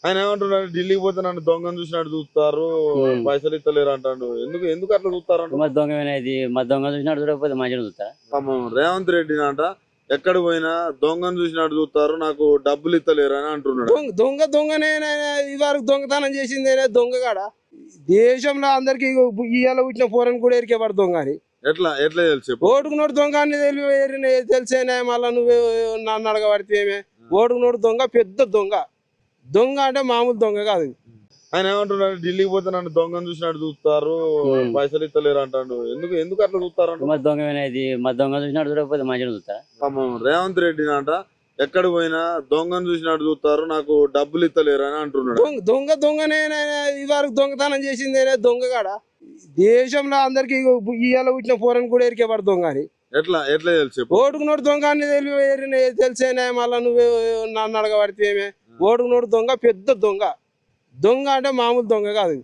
ఆయన ఏమంటున్నాడు, ఢిల్లీకి పోతే నన్ను దొంగను చూసినట్టు చూస్తారు, పైసలు ఇస్తలేరు అంటాడు. ఎందుకు ఎందుకు అట్లా చూస్తారు మా దొంగ ఇది మా దొంగ చూసినట్టు చూడకపోతే మంచిగా చూస్తా. రేవంత్ రెడ్డిని అంట ఎక్కడ పోయినా దొంగను చూసినట్టు చూస్తారు, నాకు డబ్బులు ఇస్తలేరు అని అంటున్నాడు. దొంగనే ఇదివరకు దొంగతనం చేసింది దొంగ కాడ దేశంలో అందరికి ఇవాళ పుట్టిన పోరని కూడా ఎరికేవాడు దొంగ అని. ఎట్లా ఎట్లా తెలుసు? ఓటుకున్నోడు దొంగ అని తెలిసేనే మళ్ళా నువ్వు నన్ను అడగబడితే ఏమే. ఓటుకున్నోడు దొంగ పెద్ద దొంగ. దొంగ అంటే మామూలు దొంగ కాదు. ఆయన ఏమంటున్నాడు, ఢిల్లీకి పోతే నన్ను దొంగను చూసినట్టు చూస్తారు, పైసలు ఇస్తలేరు అంటాడు. ఎందుకు ఎందుకు అట్లా చూస్తారు? మా దొంగ ఇది మా దొంగ చూసినట్టు చూడకపోతే మంచిగా చూస్తా. రేవంత్ రెడ్డిని అంట ఎక్కడ పోయినా దొంగను చూసినట్టు చూస్తారు, నాకు డబ్బులు ఇస్తలేరు అని అంటున్నాడు. దొంగనే ఇదివరకు దొంగతనం చేసింది దొంగ కాడ దేశంలో అందరికి ఇవాళ పుట్టిన పోరని కూడా ఎరికేవాడు దొంగ అని. ఎట్లా ఎట్లా తెలుసు? ఓటుకున్నోడు దొంగ అని తెలిసేనే మళ్ళా నువ్వు నన్ను అడగబడితే ఏమే. ఓటుకున్నోడు దొంగ పెద్ద దొంగ. దొంగ అంటే మామూలు దొంగ కాదు.